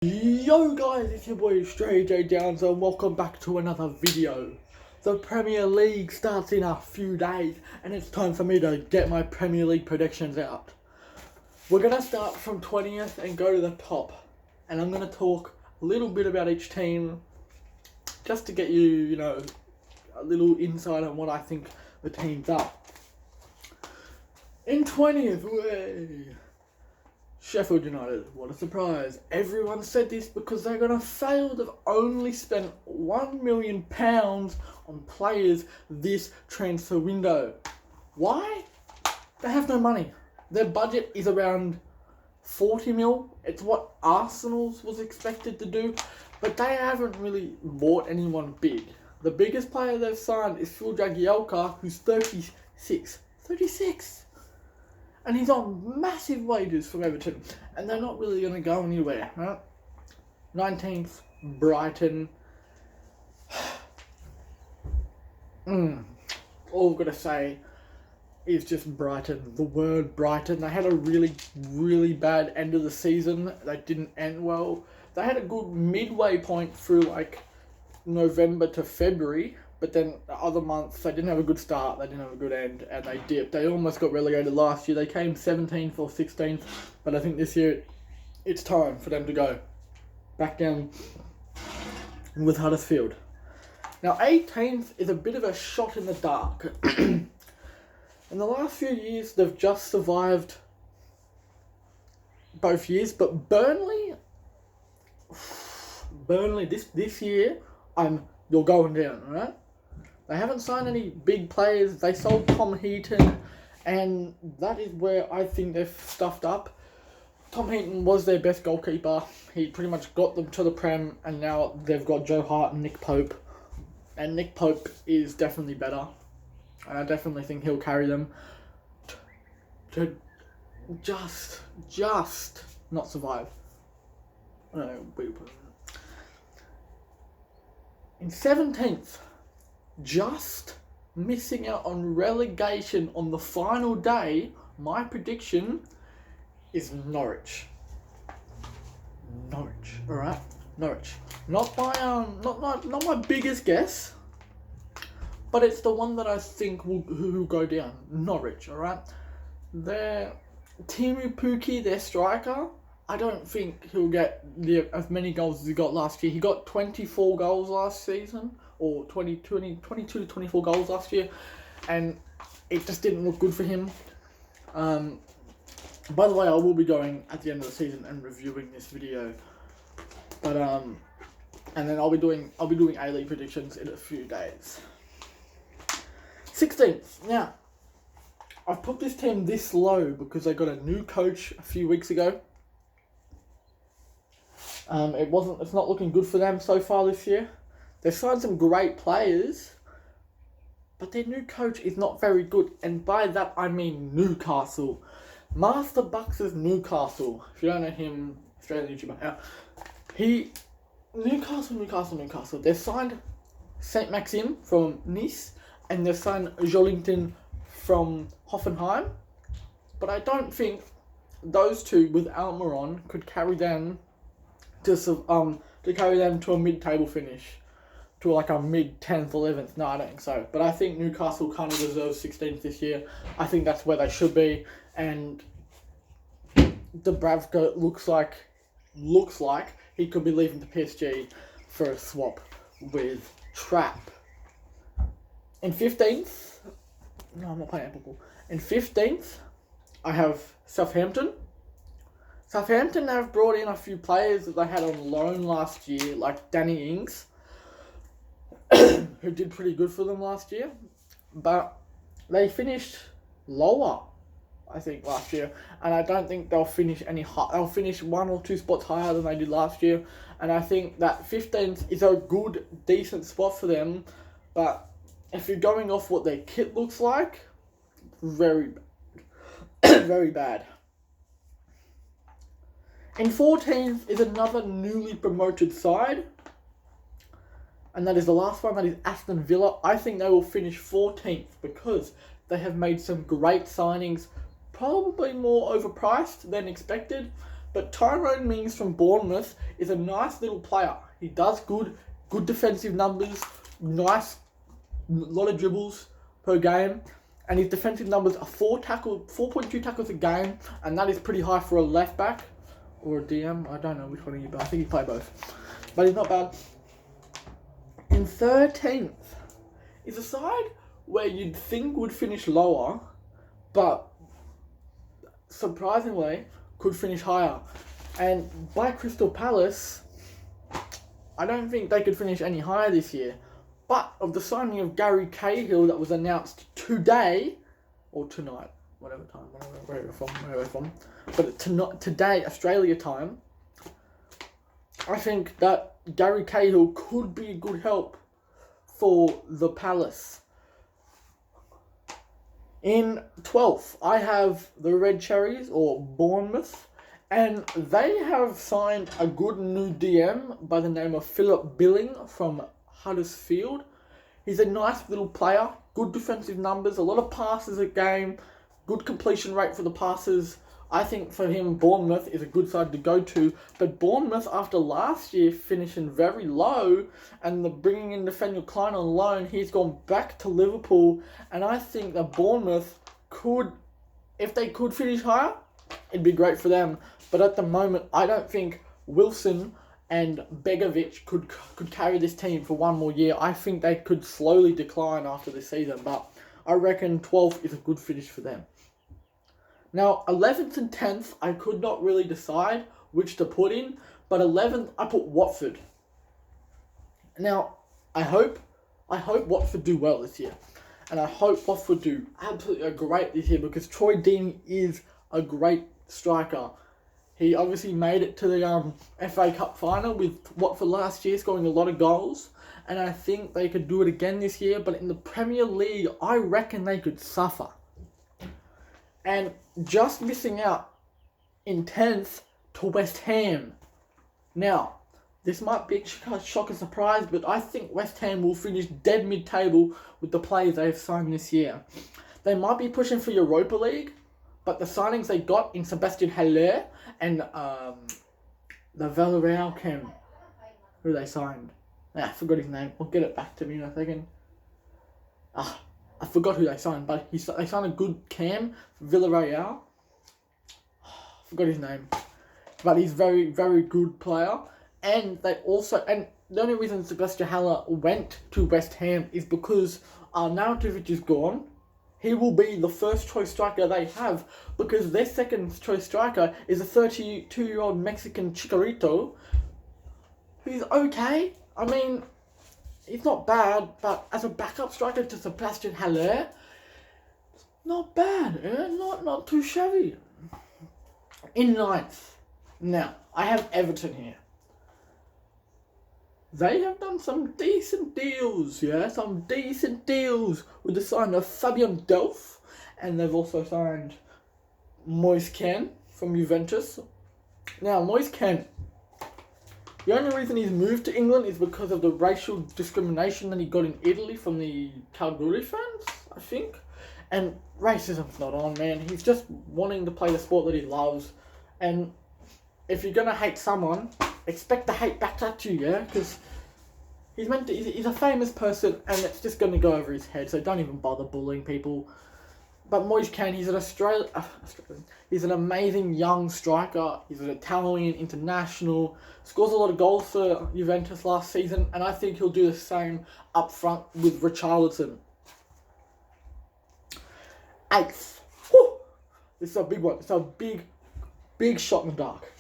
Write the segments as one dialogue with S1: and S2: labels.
S1: Yo guys, it's your boy Stray J Downs and welcome back to another video. The Premier League starts in a few days and it's time for me to get my Premier League predictions out. We're going to start from 20th and go to the top. And I'm going to talk a little bit about each team just to get you, a little insight on what I think the teams are. In 20th, Sheffield United, what a surprise. Everyone said this because they're going to fail. They've only spent £1 million on players this transfer window. Why? They have no money. Their budget is around 40 mil. It's what Arsenal's was expected to do, but they haven't really bought anyone big. The biggest player they've signed is Phil Jagielka, who's 36. 36! And he's on massive wages from Everton. And they're not really going to go anywhere, right? 19th, Brighton. All I've got to say is just Brighton. The word Brighton. They had a really, really bad end of the season. They didn't end well. They had a good midway point through November to February. But then the other months, they didn't have a good start, they didn't have a good end, and they dipped. They almost got relegated last year. They came 17th or 16th, but I think this year it's time for them to go back down with Huddersfield. Now, 18th is a bit of a shot in the dark. In the last few years, they've just survived both years, but Burnley, this year, you're going down, right? They haven't signed any big players. They sold Tom Heaton, and that is where I think they've stuffed up. Tom Heaton was their best goalkeeper. He pretty much got them to the Prem, and now they've got Joe Hart and Nick Pope. And Nick Pope is definitely better. And I definitely think he'll carry them to just not survive. In 17th, just missing out on relegation on the final day, my prediction is Norwich. Alright? Norwich. Not my biggest guess, but it's the one that I think will go down. Norwich, alright? Their Timu Puki, their striker, I don't think he'll get as many goals as he got last year. He got 24 goals last season, or 22 to 24 goals last year, and it just didn't look good for him. By the way, I will be going at the end of the season and reviewing this video, but and then I'll be doing A-League predictions in a few days. 16th. Now, I've put this team this low because they got a new coach a few weeks ago. It's not looking good for them so far this year. They've signed some great players, but their new coach is not very good, and by that I mean Newcastle. Master Bucks' Newcastle. If you don't know him, Australian YouTuber. Newcastle. They've signed Saint Maxim from Nice, and they've signed Joelinton from Hoffenheim. But I don't think those two with Almiron could carry them to a mid-table finish, to a mid-10th, 11th. No, I don't think so. But I think Newcastle kind of deserves 16th this year. I think that's where they should be. And Dubravka looks like he could be leaving to PSG for a swap with Trapp. In 15th, no, I'm not playing Apple. In 15th, I have Southampton. Southampton have brought in a few players that they had on loan last year, like Danny Ings, who did pretty good for them last year. But they finished lower, I think, last year. And I don't think they'll finish any high. They'll finish 1 or 2 spots higher than they did last year. And I think that 15th is a good, decent spot for them. But if you're going off what their kit looks like, very bad. Very bad. In 14th is another newly promoted side, and that is the last one, that is Aston Villa. I think they will finish 14th because they have made some great signings, probably more overpriced than expected, But Tyrone Mings from Bournemouth is a nice little player. He does good defensive numbers, nice, lot of dribbles per game, and his defensive numbers are 4.2 tackles a game, and that is pretty high for a left back or a DM. I don't know which one he, but I think he played both. But he's not bad. In 13th is a side where you'd think would finish lower, but surprisingly could finish higher. And by Crystal Palace, I don't think they could finish any higher this year. But of the signing of Gary Cahill that was announced today, or tonight, whatever time, wherever from, but today, Australia time, I think that Gary Cahill could be a good help for the Palace. In 12th, I have the Red Cherries, or Bournemouth, and they have signed a good new DM by the name of Philip Billing from Huddersfield. He's a nice little player, good defensive numbers, a lot of passes a game, good completion rate for the passes. I think for him, Bournemouth is a good side to go to. But Bournemouth, after last year finishing very low and bringing in Nathaniel Klein on loan, he's gone back to Liverpool. And I think that Bournemouth could, if they could finish higher, it'd be great for them. But at the moment, I don't think Wilson and Begovic could carry this team for one more year. I think they could slowly decline after this season. But I reckon 12th is a good finish for them. Now, 11th and 10th, I could not really decide which to put in, but 11th, I put Watford. Now, I hope Watford do well this year, and I hope Watford do absolutely great this year because Troy Deeney is a great striker. He obviously made it to the FA Cup final with Watford last year, scoring a lot of goals, and I think they could do it again this year, but in the Premier League, I reckon they could suffer. And just missing out in 10th to West Ham. Now, this might be a shock and surprise, but I think West Ham will finish dead mid-table with the players they've signed this year. They might be pushing for Europa League, but the signings they got in Sebastian Haller and the Villarreal Cam, who they signed. I forgot his name. I'll get it back to me in a second. I forgot who they signed, but they signed a good Cam for Villarreal. I forgot his name. But he's very, very good player. And they also, and the only reason Sebastian Haller went to West Ham is because Arnautovic is gone. He will be the first choice striker they have because their second choice striker is a 32-year-old Mexican Chicharito who's okay. I mean, he's not bad, but as a backup striker to Sebastian Haller, not bad, not too shabby. In 9th, now, I have Everton here. They have done some decent deals, with the sign of Fabian Delph, and they've also signed Moise Kean from Juventus. Now, Moise Kean, the only reason he's moved to England is because of the racial discrimination that he got in Italy from the Calgary fans, I think. And racism's not on, man. He's just wanting to play the sport that he loves. And if you're going to hate someone, expect the hate back at you, yeah? Because he's a famous person and it's just going to go over his head, so don't even bother bullying people. But Moise Kean, he's an he's an amazing young striker. He's an Italian international. Scores a lot of goals for Juventus last season, and I think he'll do the same up front with Richarlison. 8th. Whew. This is a big one. It's a big shot in the dark.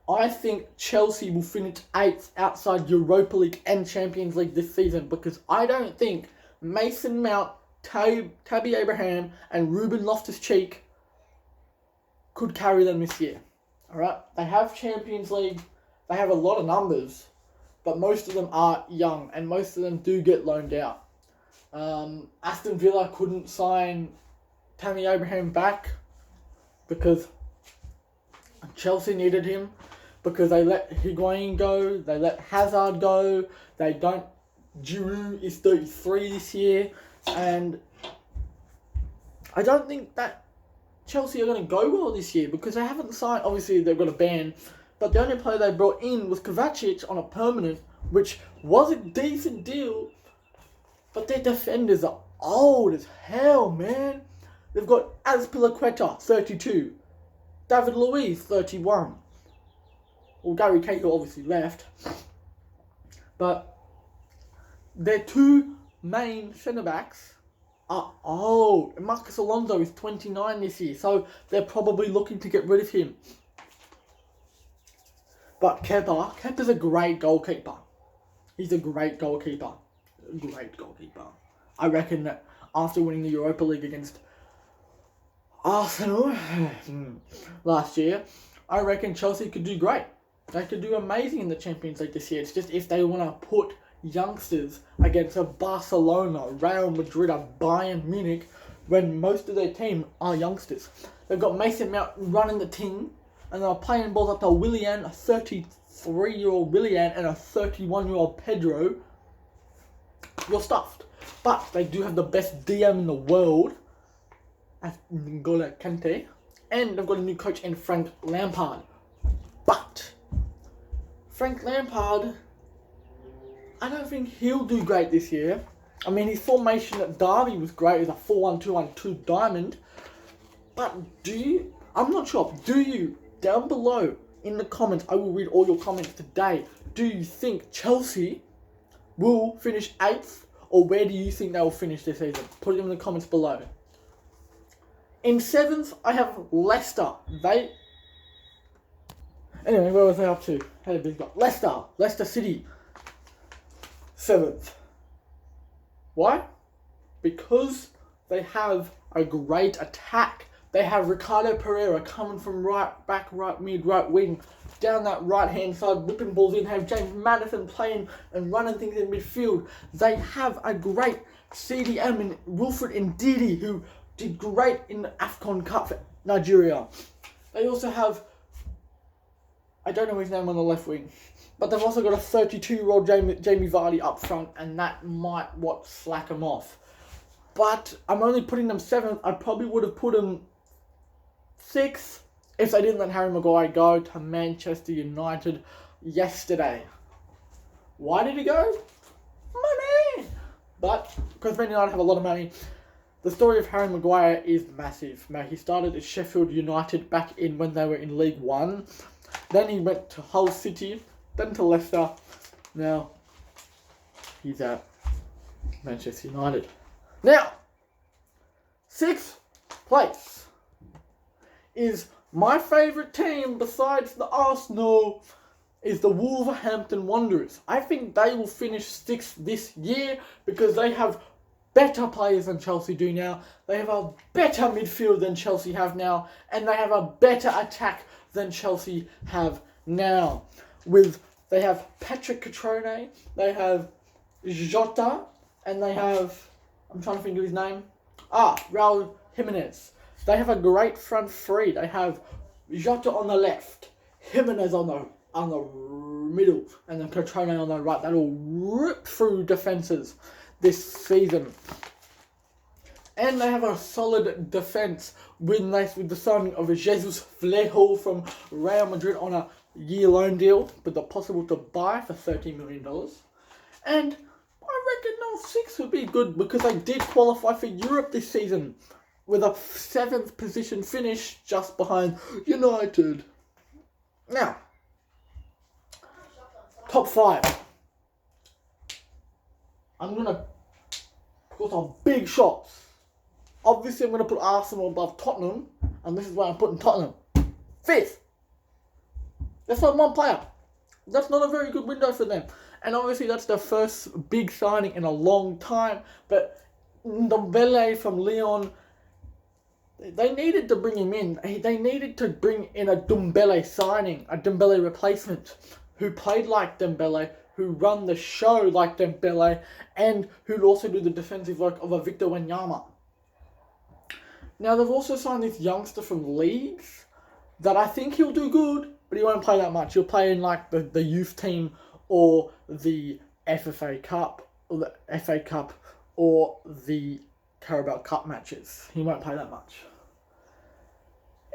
S1: I think Chelsea will finish 8th outside Europa League and Champions League this season because I don't think Mason Mount, Tabby Abraham and Ruben Loftus-Cheek could carry them this year. Alright? They have Champions League. They have a lot of numbers. But most of them are young. And most of them do get loaned out. Aston Villa couldn't sign Tammy Abraham back because Chelsea needed him. Because they let Higuain go. They let Hazard go. They don't... Giroud is 33 this year. And I don't think that Chelsea are going to go well this year because they haven't signed. Obviously, they've got a ban, but the only player they brought in was Kovacic on a permanent, which was a decent deal. But their defenders are old as hell, man. They've got Azpilicueta, 32. David Luiz, 31. Well, Gary Cahill obviously left. But their two main centre-backs are old. Marcus Alonso is 29 this year, so they're probably looking to get rid of him. But Kepa's a great goalkeeper. He's a great goalkeeper. Great goalkeeper. I reckon that after winning the Europa League against Arsenal last year, I reckon Chelsea could do great. They could do amazing in the Champions League this year. It's just if they want to put youngsters against a Barcelona, Real Madrid, or Bayern Munich, when most of their team are youngsters. They've got Mason Mount running the team, and they're playing balls up to Willian, a 33-year-old Willian, and a 31-year-old Pedro. You're stuffed. But they do have the best DM in the world, N'Golo Kante, and they've got a new coach in Frank Lampard. But Frank Lampard, I don't think he'll do great this year. I mean, his formation at Derby was great. It was a 4-1-2-1-2 diamond. But I'm not sure. Do you, down below in the comments, I will read all your comments today. Do you think Chelsea will finish 8th? Or where do you think they will finish this season? Put it in the comments below. In 7th, I have Leicester. Anyway, where was I up to? Had a big block. Leicester City. 7th. Why? Because they have a great attack. They have Ricardo Pereira coming from right back, right mid, right wing, down that right-hand side, whipping balls in. Have James Maddison playing and running things in midfield. They have a great CDM in Wilfred Ndidi, who did great in the AFCON Cup for Nigeria. They also have, I don't know his name on the left wing, but they've also got a 32-year-old Jamie Vardy up front, and that might slack them off. But I'm only putting them 7th. I probably would have put them 6th if they didn't let Harry Maguire go to Manchester United yesterday. Why did he go? Money! But because Man United have a lot of money, the story of Harry Maguire is massive. He started at Sheffield United back in when they were in League One. Then he went to Hull City, then to Leicester. Now, he's at Manchester United. Now, 6th place is my favourite team besides the Arsenal, is the Wolverhampton Wanderers. I think they will finish 6th this year because they have better players than Chelsea do now. They have a better midfield than Chelsea have now, and they have a better attack than Chelsea have now. They have Patrick Cutrone, they have Jota, and they have, I'm trying to think of his name, Raul Jimenez. They have a great front three. They have Jota on the left, Jimenez on the middle, and then Cutrone on the right. That'll rip through defences this season. And they have a solid defence with the signing of Jesus Flejo from Real Madrid on a year loan deal, with the possible to buy for $30 million. And I reckon number 6 would be good because they did qualify for Europe this season with a 7th position finish just behind United. Now, top 5. I'm going to put some big shots. Obviously, I'm going to put Arsenal above Tottenham, and this is why I'm putting Tottenham 5th. That's not one player. That's not a very good window for them. And obviously, that's their first big signing in a long time. But Ndombele from Lyon, they needed to bring him in. They needed to bring in a Ndombele signing, a Ndombele replacement, who played like Ndombele, who run the show like Ndombele, and who'd also do the defensive work of a Victor Wanyama. Now, they've also signed this youngster from Leeds that I think he'll do good, but he won't play that much. He'll play in like the youth team or the FA Cup or the Carabao Cup matches. He won't play that much.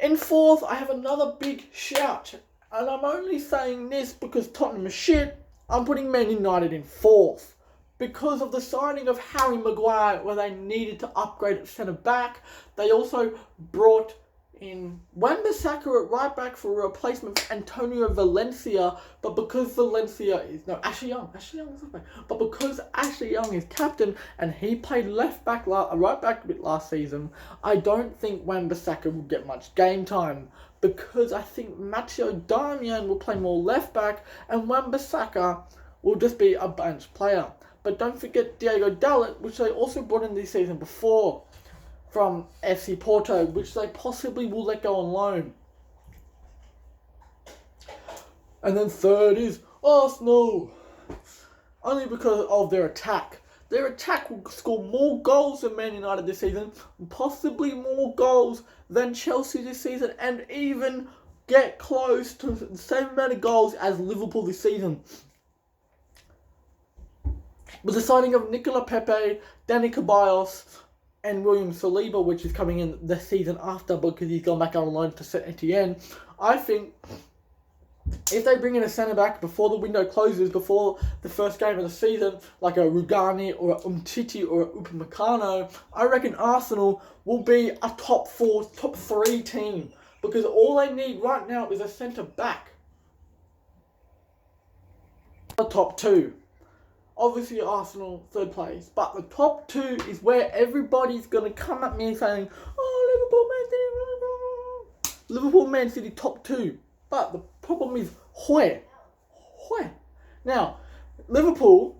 S1: In fourth, I have another big shout. And I'm only saying this because Tottenham is shit. I'm putting Man United in fourth. Because of the signing of Harry Maguire, where they needed to upgrade at centre-back. They also brought in Wan-Bissaka at right-back for a replacement for Antonio Valencia. But because Valencia is... No, Ashley Young is left-back. But because Ashley Young is captain and he played right-back a bit last season, I don't think Wan-Bissaka will get much game time. Because I think Matteo Darmian will play more left-back and Wan-Bissaka will just be a bench player. But don't forget Diego Dalot, which they also brought in this season before from FC Porto, which they possibly will let go on loan. And then third is Arsenal. Only because of their attack. Their attack will score more goals than Man United this season, possibly more goals than Chelsea this season, and even get close to the same amount of goals as Liverpool this season. With the signing of Nicola Pepe, Dani Ceballos, and William Saliba, which is coming in the season after because he's gone back on loan to Saint Etienne, I think if they bring in a centre-back before the window closes, before the first game of the season, like a Rugani or a Umtiti or a Upamecano, I reckon Arsenal will be a top 4, top 3 team. Because all they need right now is a centre-back. The top 2. Obviously Arsenal, third place. But the top 2 is where everybody's going to come at me saying, oh, Liverpool, Man City, top 2. But the problem is where? Now, Liverpool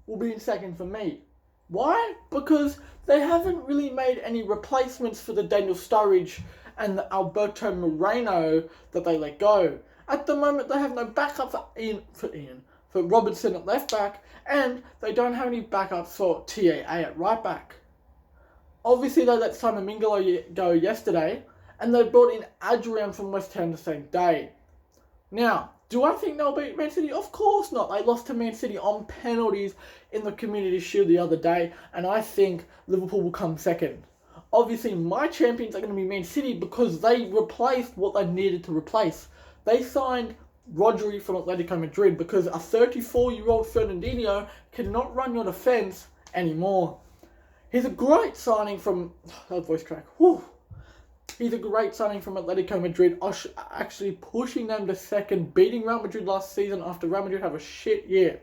S1: will be in second for me. Why? Because they haven't really made any replacements for the Daniel Sturridge and the Alberto Moreno that they let go. At the moment, they have no backup for Robertson at left back, and they don't have any backups for TAA at right back. Obviously, they let Simon Mignolet go yesterday, and they brought in Adrian from West Ham the same day. Now, do I think they'll beat Man City? Of course not. They lost to Man City on penalties in the Community Shield the other day, and I think Liverpool will come second. Obviously, my champions are going to be Man City because they replaced what they needed to replace. They signed Rodri from Atletico Madrid because a 34-year-old Fernandinho cannot run your defence anymore. He's a great signing from... that voice crack. Whew. He's a great signing from Atletico Madrid, actually pushing them to second, beating Real Madrid last season after Real Madrid have a shit year.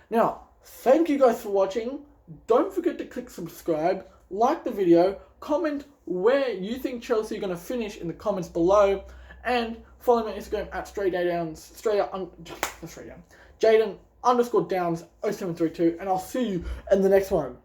S1: Now, thank you guys for watching. Don't forget to click subscribe, like the video, comment where you think Chelsea are going to finish in the comments below, and follow me on Instagram at Jaden_Downs 0732, and I'll see you in the next one.